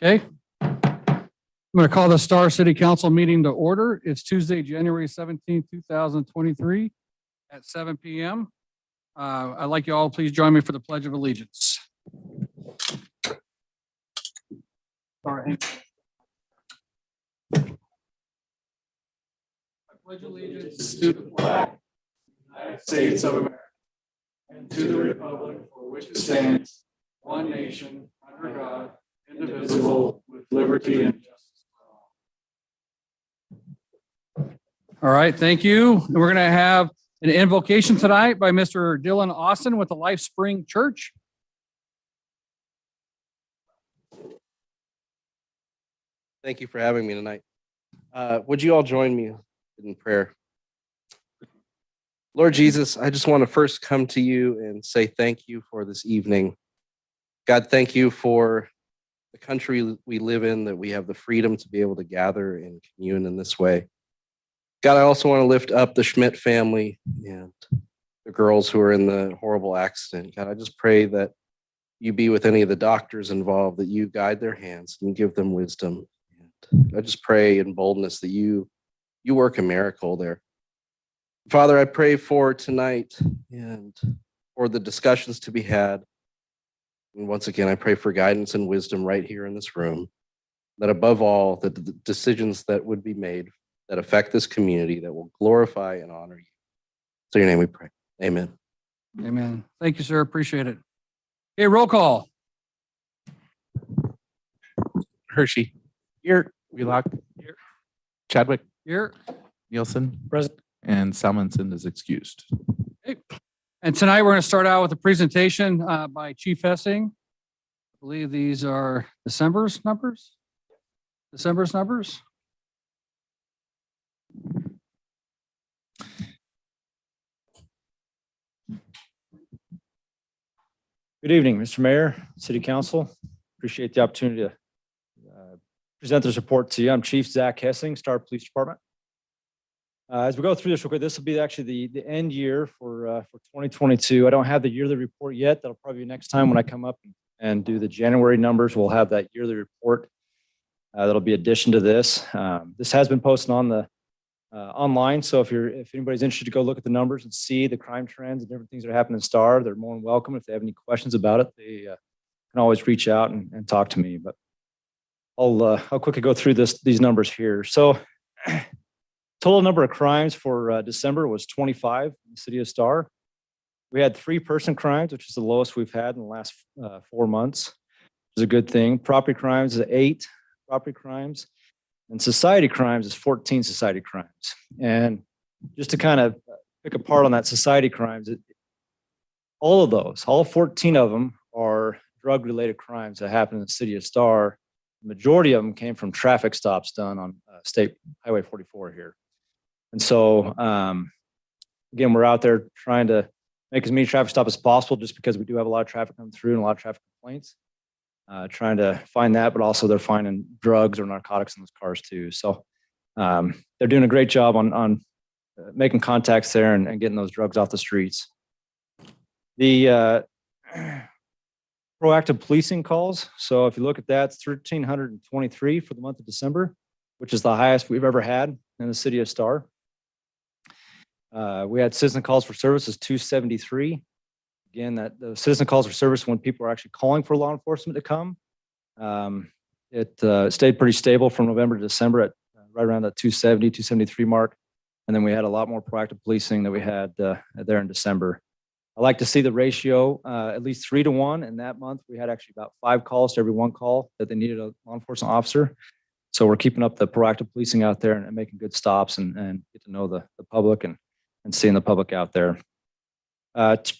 Okay. I'm going to call the Star City Council meeting to order. It's Tuesday, January 17th, 2023 at 7 p.m. I'd like you all, please join me for the Pledge of Allegiance. All right. I pledge allegiance to the flag of the United States of America and to the republic for which it stands, one nation, under God, indivisible, with liberty and justice for all. All right, thank you. And we're going to have an invocation tonight by Mr. Dylan Austin with the Life Spring Church. Thank you for having me tonight. Would you all join me in prayer? Lord Jesus, I just want to first come to you and say thank you for this evening. God, thank you for the country we live in, that we have the freedom to be able to gather and commune in this way. God, I also want to lift up the Schmidt family and the girls who are in the horrible accident. God, I just pray that you be with any of the doctors involved, that you guide their hands and give them wisdom. And I just pray in boldness that you work a miracle there. Father, I pray for tonight and for the discussions to be had. And once again, I pray for guidance and wisdom right here in this room, that above all, that the decisions that would be made that affect this community, that will glorify and honor you. So in your name we pray. Amen. Amen. Thank you, sir. Appreciate it. Okay, roll call. Hershey. Here. Wheelock. Here. Chadwick. Here. Nielsen. Present. And Salmonson is excused. Okay. And tonight we're going to start out with a presentation by Chief Hessing. I believe these are December's numbers. Good evening, Mr. Mayor, City Council. Appreciate the opportunity to present this report to you. I'm Chief Zach Hessing, Star Police Department. As we go through this real quick, this will be actually the end year for 2022. I don't have the yearly report yet. That'll probably be next time when I come up and do the January numbers. We'll have that yearly report. That'll be addition to this. This has been posted on the online. So if anybody's interested to go look at the numbers and see the crime trends and different things that are happening in Star, they're more than welcome. If they have any questions about it, they can always reach out and talk to me. But I'll quickly go through these numbers here. So total number of crimes for December was 25 in the city of Star. We had 3-person crimes, which is the lowest we've had in the last 4 months, which is a good thing. Property crimes is 8 property crimes. And society crimes is 14 society crimes. And just to kind of pick apart on that society crimes, all 14 of them are drug-related crimes that happen in the city of Star. The majority of them came from traffic stops done on State Highway 44 here. And so, again, we're out there trying to make as many traffic stops as possible, just because we do have a lot of traffic coming through and a lot of traffic complaints. Trying to find that, but also they're finding drugs or narcotics in those cars too. So they're doing a great job on making contacts there and getting those drugs off the streets. The proactive policing calls. So if you look at that, it's 1,323 for the month of December, which is the highest we've ever had in the city of Star. We had citizen calls for services 273. Again, that the citizen calls for service when people are actually calling for law enforcement to come. It stayed pretty stable from November to December at right around that 270, 273 mark. And then we had a lot more proactive policing that we had there in December. I like to see the ratio at least 3 to 1. And that month, we had actually about 5 calls to every 1 call that they needed a law enforcement officer. So we're keeping up the proactive policing out there and making good stops and get to know the public and seeing the public out there.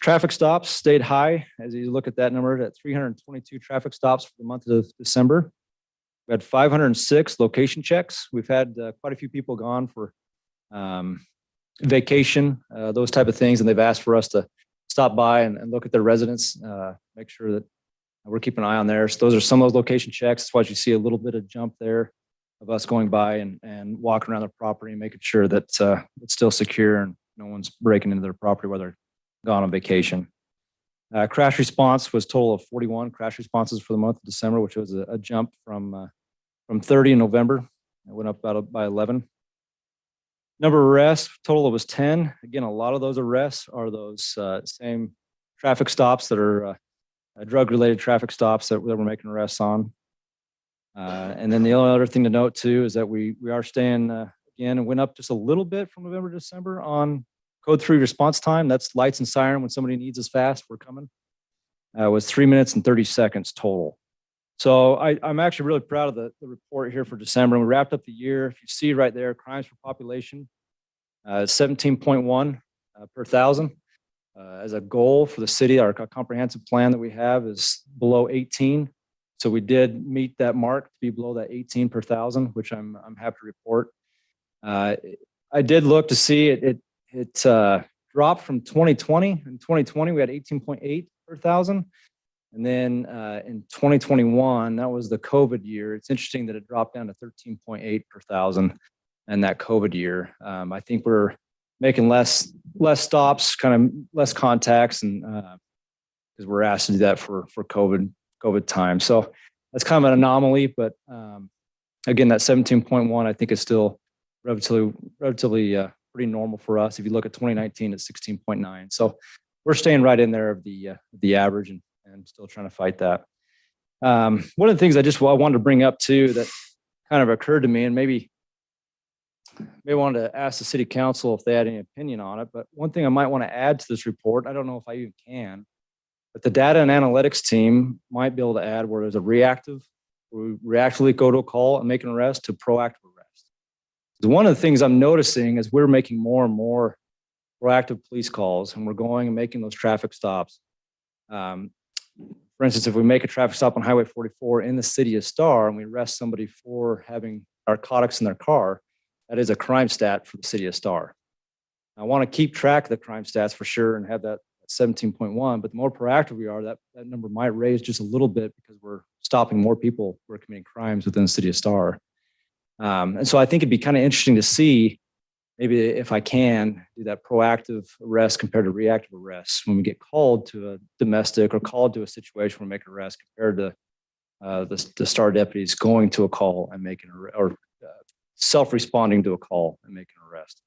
Traffic stops stayed high. As you look at that number, at 322 traffic stops for the month of December. We had 506 location checks. We've had quite a few people gone for vacation, those type of things, and they've asked for us to stop by and look at their residence, make sure that we're keeping an eye on there. So those are some of those location checks. That's why you see a little bit of jump there of us going by and walking around the property and making sure that it's still secure and no one's breaking into their property while they're gone on vacation. Crash response was total of 41 crash responses for the month of December, which was a jump from 30 in November. It went up about by 11. Number of arrests, total was 10. Again, a lot of those arrests are those same traffic stops that are drug-related traffic stops that we're making arrests on. And then the only other thing to note too is that we are staying again, it went up just a little bit from November to December on code 3 response time. That's lights and siren when somebody needs us fast, we're coming. It was 3 minutes and 30 seconds total. So I'm actually really proud of the report here for December. And we wrapped up the year. If you see right there, crimes per population, 17.1 per thousand. As a goal for the city, our comprehensive plan that we have is below 18. So we did meet that mark to be below that 18 per thousand, which I'm happy to report. I did look to see it dropped from 2020. In 2020, we had 18.8 per thousand. And then in 2021, that was the COVID year. It's interesting that it dropped down to 13.8 per thousand in that COVID year. I think we're making less stops, kind of less contacts, and because we're asked to do that for COVID time. So that's kind of an anomaly, but again, that 17.1 I think is still relatively pretty normal for us. If you look at 2019, it's 16.9. So we're staying right in there of the average and still trying to fight that. One of the things I wanted to bring up too that kind of occurred to me, and maybe wanted to ask the city council if they had any opinion on it. But one thing I might want to add to this report, I don't know if I even can, but the data and analytics team might be able to add where there's a reactively go to a call and make an arrest to proactive arrest. One of the things I'm noticing is we're making more and more proactive police calls, and we're going and making those traffic stops. For instance, if we make a traffic stop on Highway 44 in the city of Star and we arrest somebody for having narcotics in their car, that is a crime stat for the city of Star. I want to keep track of the crime stats for sure and have that 17.1, but the more proactive we are, that number might raise just a little bit because we're stopping more people who are committing crimes within the city of Star. And so I think it'd be kind of interesting to see maybe if I can do that proactive arrest compared to reactive arrests when we get called to a domestic or called to a situation where we make an arrest compared to the Star deputies going to a call and making or self-responding to a call and making an arrest.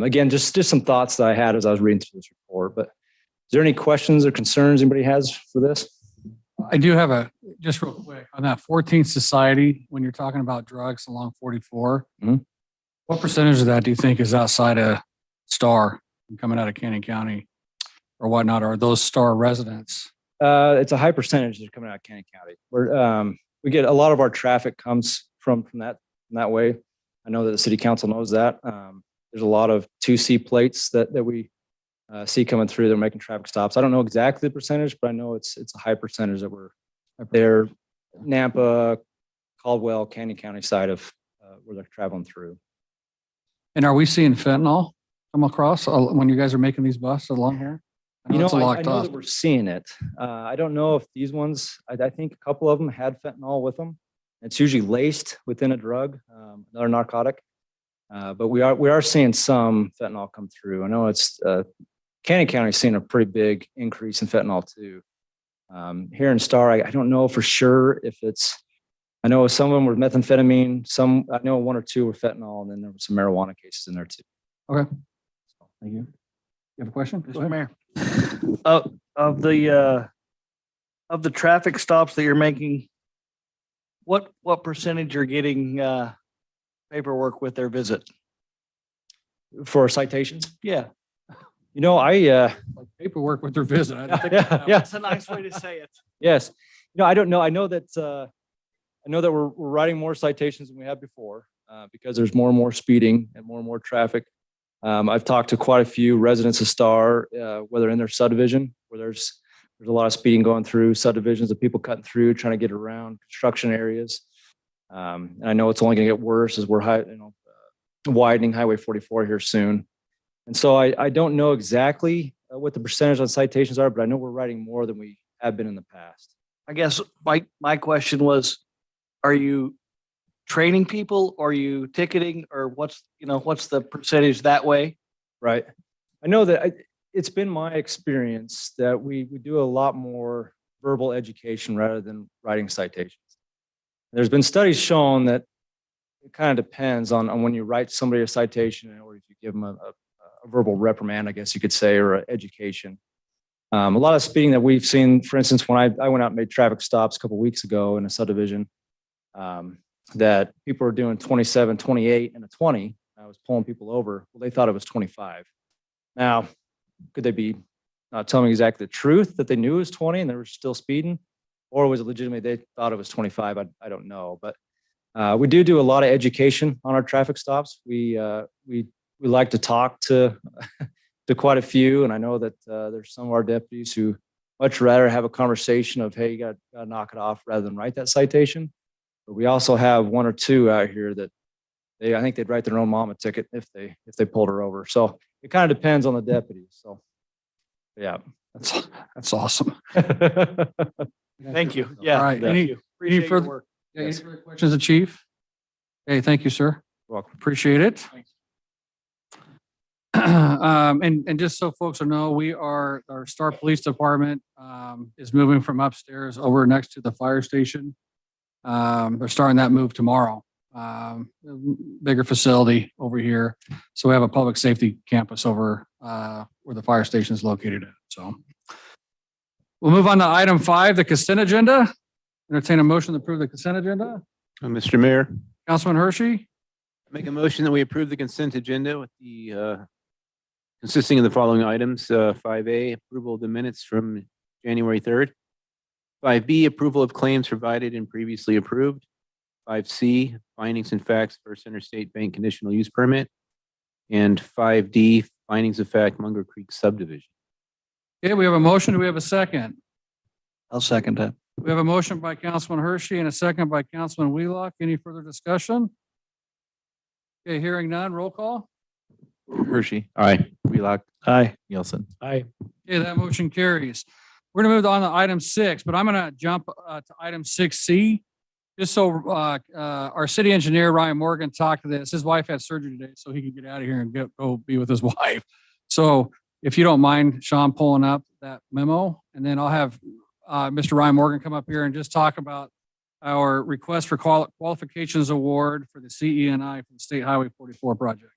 Again, just some thoughts that I had as I was reading through this report, but is there any questions or concerns anybody has for this? I do have just real quick, on that 14th Society, when you're talking about drugs along 44, what percentage of that do you think is outside of Star and coming out of Canyon County or whatnot? Or are those Star residents? It's a high percentage that are coming out of Canyon County. We get a lot of our traffic comes from that way. I know that the city council knows that. There's a lot of 2C plates that we see coming through. They're making traffic stops. I don't know exactly the percentage, but I know it's a high percentage that we're there. Nampa, Caldwell, Canyon County side of where they're traveling through. And are we seeing fentanyl come across when you guys are making these busts along here? I know locked that off. we're seeing it. I don't know if these ones, I think a couple of them had fentanyl with them. It's usually laced within a drug, another narcotic. But we are seeing some fentanyl come through. I know it's Canyon County seeing a pretty big increase in fentanyl too. Here in Star, I don't know for sure if it's. I know some of them were methamphetamine. I know 1 or 2 were fentanyl, and then there were some marijuana cases in there too. Okay. Thank you. You have a question? Go ahead. Mayor. Of the traffic stops that you're making, what percentage are getting paperwork with their visit? For citations, Yeah. I Like paperwork with their visit. I don't think yeah. That's a nice way to say it. Yes. I don't know. I know that we're writing more citations than we have before because there's more and more speeding and more traffic. I've talked to quite a few residents of Star, whether in their subdivision where there's a lot of speeding going through subdivisions of people cutting through, trying to get around construction areas. And I know it's only going to get worse as we're widening Highway 44 here soon. And so I don't know exactly what the percentage on citations are, but I know we're writing more than we have been in the past. I guess my question was, are you training people? Or are you ticketing? Or what's the percentage that way? Right. I know that it's been my experience that we do a lot more verbal education rather than writing citations. There's been studies shown that it kind of depends on when you write somebody a citation or if you give them a verbal reprimand, I guess you could say, or an education. A lot of speeding that we've seen, for instance, when I went out and made traffic stops a couple of weeks ago in a subdivision, that people were doing 27, 28, and a 20. I was pulling people over. Well, they thought it was 25. Now, could they be not telling me exactly the truth that they knew it was 20 and they were still speeding? Or was it legitimately they thought it was 25? I don't know. But we do a lot of education on our traffic stops. We like to talk to to quite a few, and I know that there's some of our deputies who much rather have a conversation of, hey, you got to knock it off rather than write that citation. But we also have one or two out here that I think they'd write their own mom a ticket if they pulled her over. So it kind of depends on the deputies. So yeah, That's awesome. Thank you. Yeah. All right. thank Any you. Appreciate your further- work. Yeah, any further questions, of Chief? Okay, thank you, sir. You're welcome. Appreciate it. And just so folks will know, our Star Police Department is moving from upstairs over next to the fire station. They're starting that move tomorrow. Bigger facility over here. So we have a public safety campus over where the fire station is located at. So we'll move on to item 5, the consent agenda. Entertain a motion to approve the consent agenda. Mr. Mayor, Councilman Hershey, make a motion that we approve the consent agenda with consisting of the following items. 5A, approval of the minutes from January 3rd. 5B, approval of claims provided and previously approved. 5C, findings and facts, First Interstate Bank conditional use permit. And 5D, findings of fact, Munger Creek subdivision. okay, we have a motion. Do we have a second? I'll second that. We have a motion by Councilman Hershey and a second by Councilman Wheelock. Any further discussion? Okay, hearing none, roll call. Hershey, Aye. Wheelock, Aye. Nielsen. Okay, that motion carries. We're gonna move on to item 6, but I'm gonna jump to item 6C. Just so our city engineer, Ryan Morgan, talked to this. His wife had surgery today, so he can get out of here and go be with his wife. So if you don't mind, Sean, pulling up that memo, and then I'll have Mr. Ryan Morgan come up here and just talk about our request for qualifications award for the CENI for the State Highway 44 project.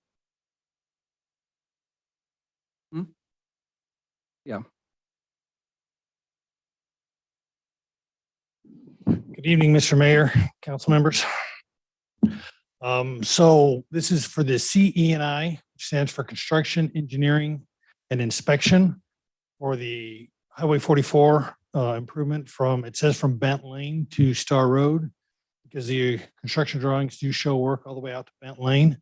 Good evening, Mr. Mayor, council members. So this is for the CENI, which stands for Construction, Engineering, and Inspection for the Highway 44 improvement it says from Bent Lane to Star Road, because the construction drawings do show work all the way out to Bent Lane.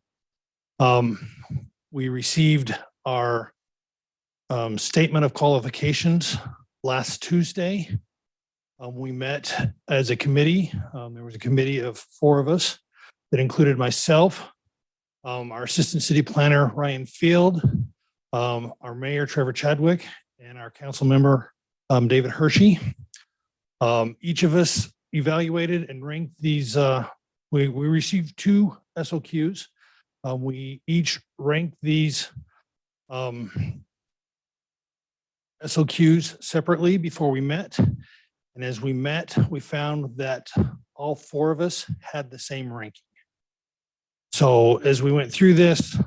We received our statement of qualifications last Tuesday. We met as a committee. There was a committee of 4 of us that included myself, our assistant city planner, Ryan Field, our mayor, Trevor Chadwick, and our council member, David Hershey. Each of us evaluated and ranked these. We received 2 SOQs. We each ranked these SOQs separately before we met. And as we met, we found that all 4 of us had the same ranking. So as we went through this,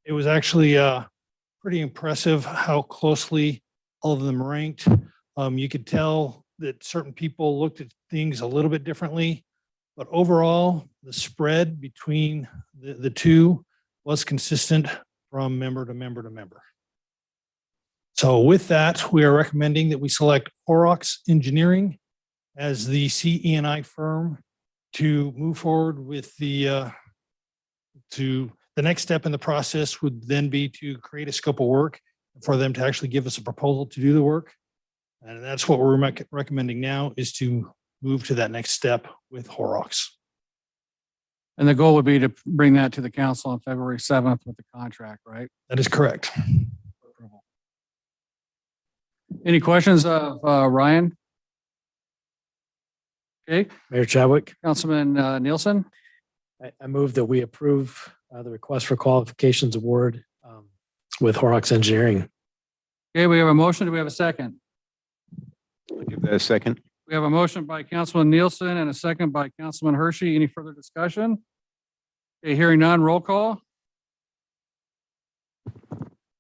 it was actually pretty impressive how closely all of them ranked. You could tell that certain people looked at things a little bit differently, but overall, the spread between the 2 was consistent from member to member to member. So with that, we are recommending that we select Horrocks Engineering as the CENI firm to move forward with the next step in the process would then be to create a scope of work for them to actually give us a proposal to do the work. And that's what we're recommending now, is to move to that next step with Horrocks. And the goal would be to bring that to the council on February 7th with the contract, right? That is correct. Any questions of Ryan? Okay, Mayor Chadwick, Councilman Nielsen, I move that we approve the request for qualifications award with Horrocks Engineering. Okay, we have a motion. Do we have a second? I'll give that a second. We have a motion by Councilman Nielsen and a second by Councilman Hershey. Any further discussion? Okay, hearing none, roll call.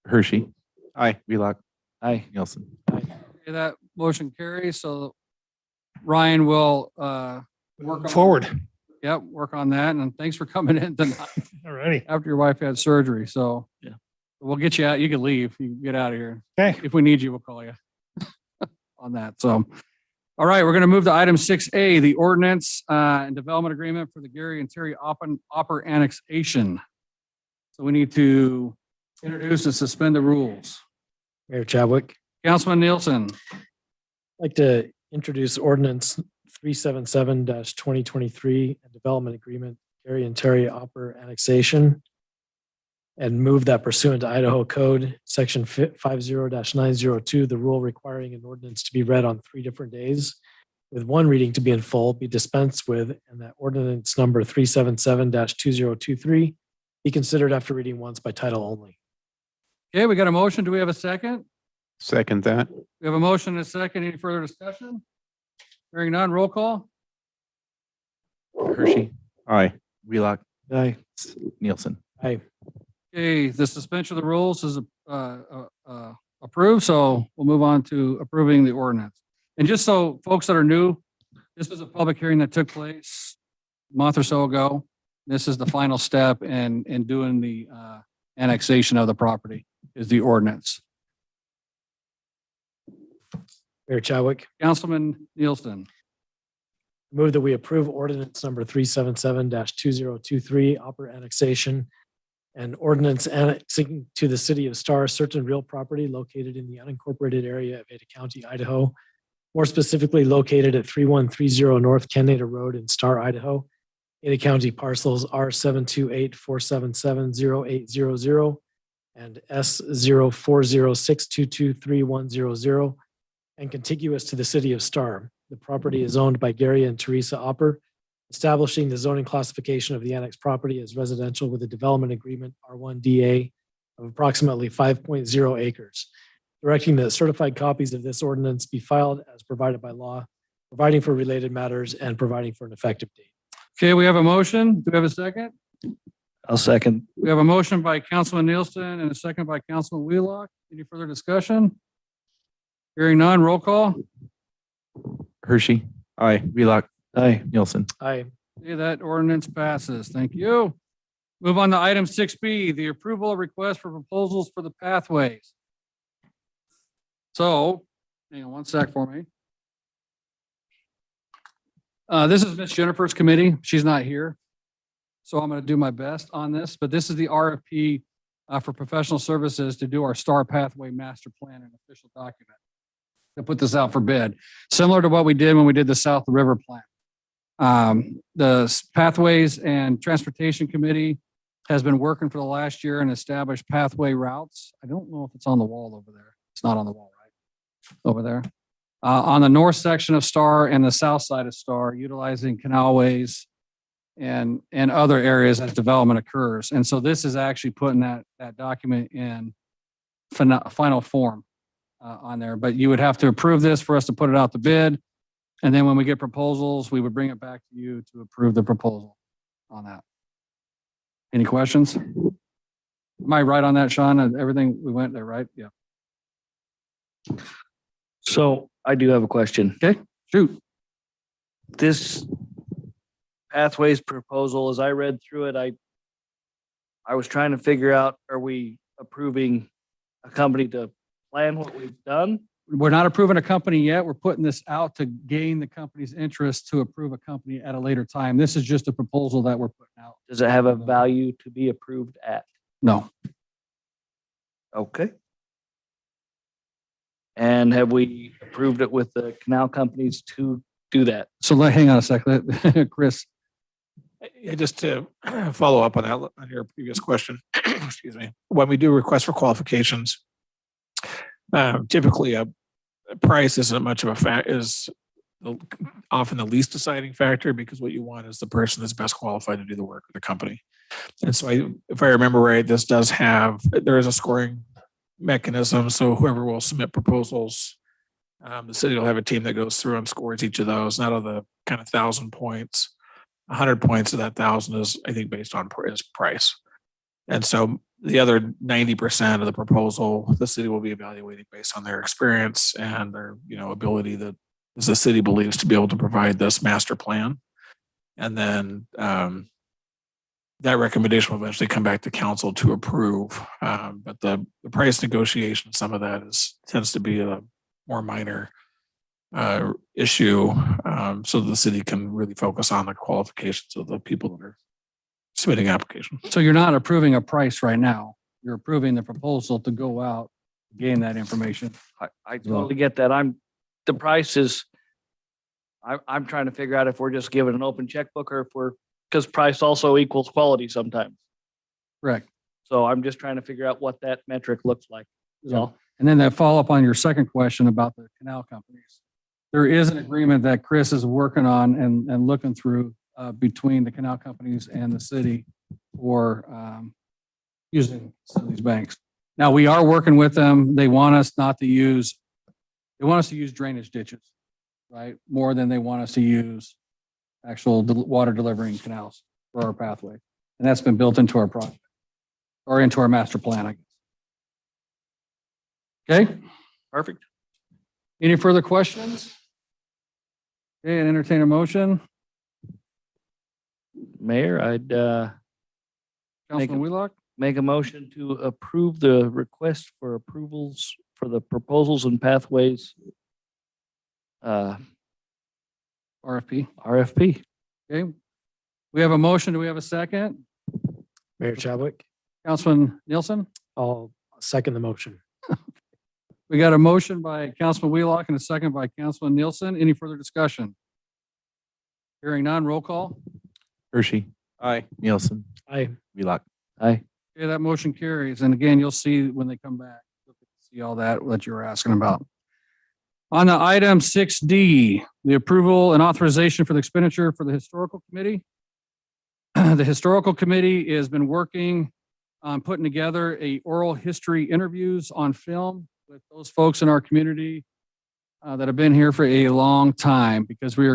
Hershey. Aye. Wheelock. Aye. Nielsen. Okay, that motion carries. So Ryan will work on. Forward. Yep, work on that. And thanks for coming in tonight All righty. after your wife had surgery. So Yeah. we'll get you out. You can leave. You can get out of here. Okay. If we need you, we'll call you on that. So, all right, we're going to move to item 6A, the ordinance and development agreement for the Gary and Terry Opper annexation. So we need to introduce and suspend the rules. Mayor Chadwick, Councilman Nielsen. I'd like to introduce ordinance 377-2023 and development agreement, Gary and Terry Opper annexation, and move that pursuant to Idaho Code, section 50-902, the rule requiring an ordinance to be read on 3 different days, with one reading to be in full, be dispensed with, and that ordinance number 377-2023 be considered after reading once by title only. Okay, we got a motion. Do we have a second? Second that. We have a motion and a second. Any further discussion? Hearing none, roll call. Hershey. Aye. Wheelock. Aye. Nielsen. Aye. Okay, the suspension of the rules is approved, so we'll move on to approving the ordinance. And just so folks that are new, this was a public hearing that took place a month or so ago. This is the final step in doing the annexation of the property is the ordinance. Mayor Chadwick, Councilman Nielsen. move that we approve ordinance number 377-2023, Opper annexation, and ordinance annexing to the city of Star certain real property located in the unincorporated area of Ada County, Idaho, more specifically located at 3130 North Canada Road in Star, Idaho. Ada County parcels R728-477-0800 and S0406223100, and contiguous to the city of Star. The property is owned by Gary and Teresa Opper, establishing the zoning classification of the annexed property as residential with a development agreement R1DA of approximately 5.0 acres. Directing that certified copies of this ordinance be filed as provided by law, providing for related matters and providing for an effective date. Okay, we have a motion. Do we have a second? I'll second. We have a motion by Councilman Nielsen and a second by Councilman Wheelock. Any further discussion? Hearing none, roll call. Hershey. Aye. Wheelock. Aye. Nielsen. Aye. Okay, that ordinance passes. Thank you. Move on to item 6B, the approval of request for proposals for the pathways. So, hang on one sec for me. This is Miss Jennifer's committee. She's not here. So I'm going to do my best on this, but this is the RFP for professional services to do our Star Pathway Master Plan and official document. To put this out for bid, similar to what we did when we did the South River Plan. The Pathways and Transportation Committee has been working for the last year and established pathway routes. I don't know if it's on the wall over there. It's not on the wall, right? Over there. On the north section of Star and the south side of Star, utilizing canalways and other areas as development occurs. And so this is actually putting that document in final form on there. But you would have to approve this for us to put it out to bid. And then when we get proposals, we would bring it back to you to approve the proposal on that. Any questions? Am I right on that, Sean? Everything we went there, right? Yeah. So I do have a question. Shoot. This pathways proposal, as I read through it, I was trying to figure out, are we approving a company to plan what we've done? We're not approving a company yet. We're putting this out to gain the company's interest to approve a company at a later time. This is just a proposal that we're putting out. Does it have a value to be approved at? No. Okay. And have we approved it with the canal companies to do that? So hang on a second. Chris. Just to follow up on that, on your previous question, excuse me, when we do requests for qualifications, typically a price isn't much of a fact, is often the least deciding factor, because what you want is the person that's best qualified to do the work of the company. And so if I remember right, this does have, there is a scoring mechanism. So whoever will submit proposals, the city will have a team that goes through and scores each of those. And out of the kind of 1,000 points, 100 points of that 1,000 is, I think, based on is price. And so the other 90% of the proposal, the city will be evaluating based on their experience and their, ability that the city believes to be able to provide this master plan. And then that recommendation will eventually come back to council to approve. But the price negotiation, some of that tends to be a more minor issue, so the city can really focus on the qualifications of the people that are submitting applications. So you're not approving a price right now. You're approving the proposal to go out, gain that information. I totally get that. The price is, I'm trying to figure out if we're just given an open checkbook or if because price also equals quality sometimes. Correct. So I'm just trying to figure out what that metric looks like. is Yeah. all. And then that follow up on your second question about the canal companies. There is an agreement that Chris is working on and looking through between the canal companies and the city for using some of these banks. Now, we are working with them. They want us to use drainage ditches, right? More than they want us to use actual water delivering canals for our pathway. And that's been built into our project or into our master plan, I guess. Okay? Perfect. Any further questions? Okay, and entertain a motion. Mayor, I'd Councilman Wheelock, make a motion to approve the request for approvals for the proposals and pathways RFP. RFP. Okay. We have a motion. Do we have a second? Mayor Chadwick, Councilman Nielsen? I'll second the motion. We got a motion by Councilman Wheelock and a second by Councilman Nielsen. Any further discussion? Hearing none, roll call. Hershey, Aye. Nielsen, Aye. Wheelock. Aye. Okay, that motion carries. And again, you'll see when they come back, see all that you were asking about. On the item 6D, the approval and authorization for the expenditure for the Historical Committee. The Historical Committee has been working on putting together oral history interviews on film with those folks in our community that have been here for a long time, because folks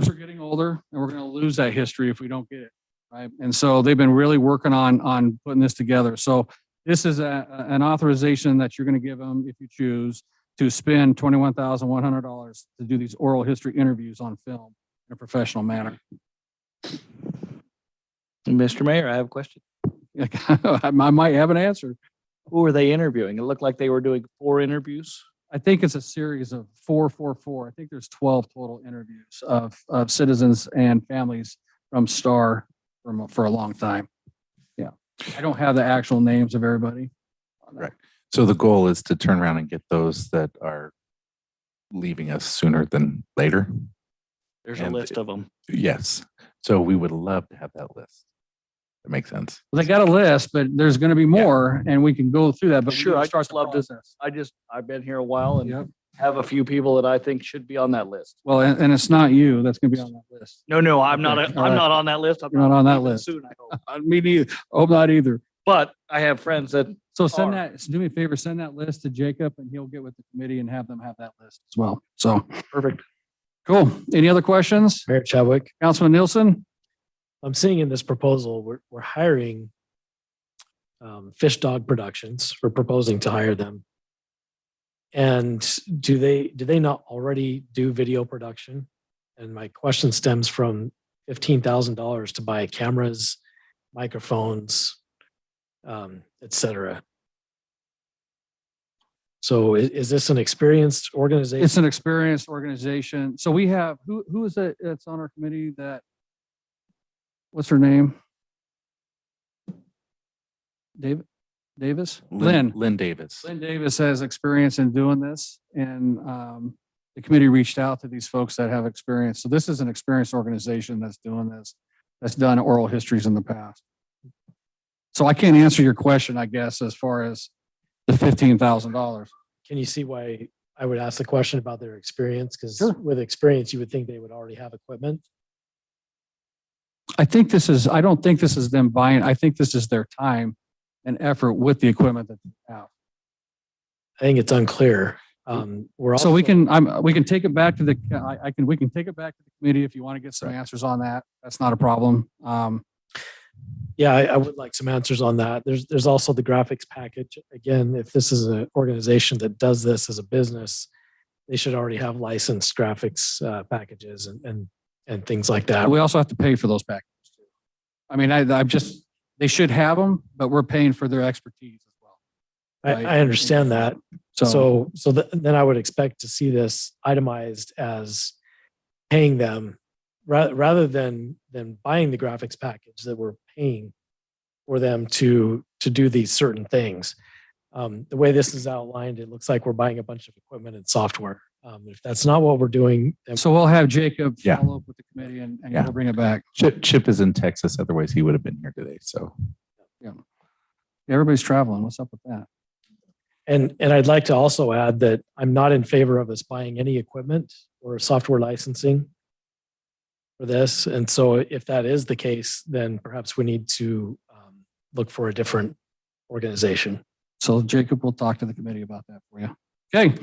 are getting older and we're going to lose that history if we don't get it. Right. And so they've been really working on putting this together. So this is an authorization that you're going to give them, if you choose, to spend $21,100 to do these oral history interviews on film in a professional manner. Mr. Mayor, I have a question. I might have an answer. Who were they interviewing? It looked like they were doing 4 interviews. I think it's a series of 4. I think there's 12 total interviews of citizens and families from Star for a long time. Yeah. I don't have the actual names of everybody. Right. So the goal is to turn around and get those that are leaving us sooner than later. There's a And list of them. Yes. So we would love to have that list. That makes sense. Well, they got a list, but there's going to be more and we can go through that. But we Sure, need to I'd start just the love to- process. I've been here a while and Yep. have a few people that I think should be on that list. Well, and it's not you that's going to be on that list. No, I'm not. Okay, all I'm right. not on that list. I'm You're not on that leaving list. soon, I hope. Me neither. Hope not either. But I have friends that So send Are. do me a favor, send that list to Jacob and he'll get with the committee and have them have that list as well. So, perfect. cool. Any other questions? Mayor Chadwick, Councilman Nielsen? I'm seeing in this proposal, we're hiring Fish Dog Productions. We're proposing to hire them. And do they not already do video production? And my question stems from $15,000 to buy cameras, microphones, et cetera. So is this an experienced organization? It's an experienced organization. So we have, who is it that's on our committee that, what's her name? Davis? Lynn. Lynn Davis. Lynn Davis has experience in doing this, and the committee reached out to these folks that have experience. So this is an experienced organization that's doing this, that's done oral histories in the past. So I can't answer your question, I guess, as far as the $15,000. Can you see why I would ask the question about their experience? Because Sure. with experience, you would think they would already have equipment. I don't think this is them buying, I think this is their time and effort with the equipment that they have. I think it's unclear. We're also. So we can take it back to the, we can take it back to the committee if you want to get some answers on that. That's not a problem. Yeah, I would like some answers on that. There's also the graphics package. Again, if this is an organization that does this as a business, they should already have licensed graphics packages and things like that. We also have to pay for those packages too. I mean, they should have them, but we're paying for their expertise as well. I understand that. So Then I would expect to see this itemized as paying them rather than buying the graphics package, that we're paying for them to do these certain things. The way this is outlined, it looks like we're buying a bunch of equipment and software. If that's not what we're doing, then so we'll have Jacob Yeah. follow up with the committee and Yeah. we'll bring it back. Chip is in Texas, otherwise he would have been here today. So Everybody's traveling. What's up with that? And I'd like to also add that I'm not in favor of us buying any equipment or software licensing for this. And so if that is the case, then perhaps we need to look for a different organization. So Jacob will talk to the committee about that for you. Okay.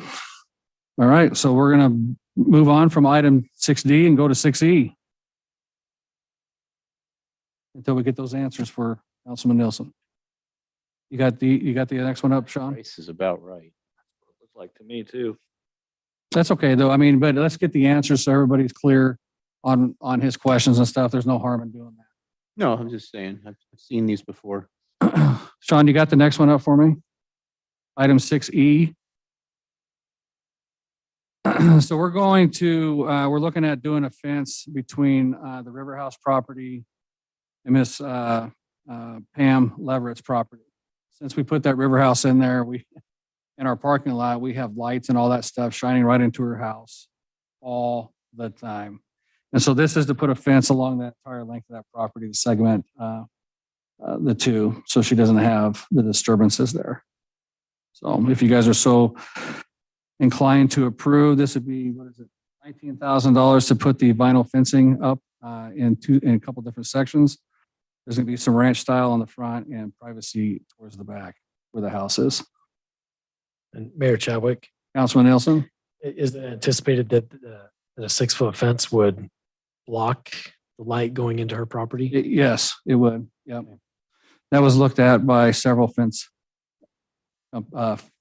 All right. So we're going to move on from item 6D and go to 6E until we get those answers for Councilman Nielsen. You got the next one up, Sean? Price is about right. Looks like to me too. That's okay though. I mean, but let's get the answers so everybody's clear on his questions and stuff. There's no harm in doing No, I'm just saying, I've seen these before. that. Sean, you got the next one up for me? Item 6E. So we're looking at doing a fence between the River House property and Miss Pam Leverett's property. Since we put that River House in there, in our parking lot, we have lights and all that stuff shining right into her house all the time. And so this is to put a fence along that entire length of that property to segment the two, so she doesn't have the disturbances there. So if you guys are so inclined to approve, this would be, what is it, $19,000 to put the vinyl fencing up in a couple different sections. There's going to be some ranch style on the front and privacy towards the back where the house is. And Mayor Chadwick, Councilman Nielsen? is it anticipated that a 6-foot fence would block the light going into her property? Yes, it would. Yep. That was looked at by several fence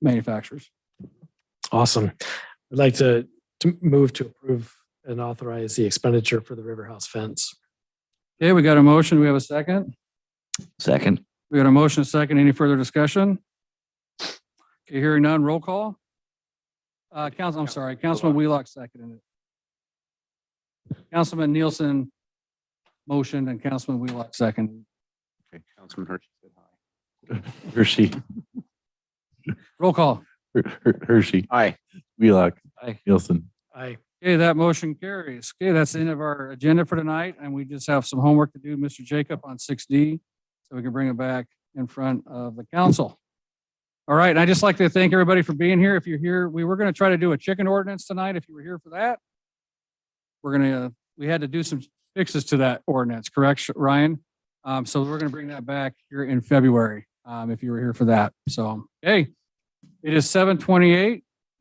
manufacturers. Awesome. I'd like to move to approve and authorize the expenditure for the River House fence. Okay, we got a motion. We have a second. Second. We got a motion, a second. Any further discussion? Okay, hearing none, roll call. Councilman Wheelock seconded it. Councilman Nielsen motioned and Councilman Wheelock seconded. Okay, Councilman Hershey said hi. Hershey, Roll call. Hershey, Aye. Wheelock, Aye. Nielsen. Aye. Okay, that motion carries. Okay, that's the end of our agenda for tonight, and we just have some homework to do, Mr. Jacob, on 6D, so we can bring it back in front of the council. All right, and I'd just like to thank everybody for being here. If you're here, we were going to try to do a chicken ordinance tonight, if you were here for that. We had to do some fixes to that ordinance, correct, Ryan? So we're going to bring that back here in February, if you were here for that. So, hey, it is 7:28.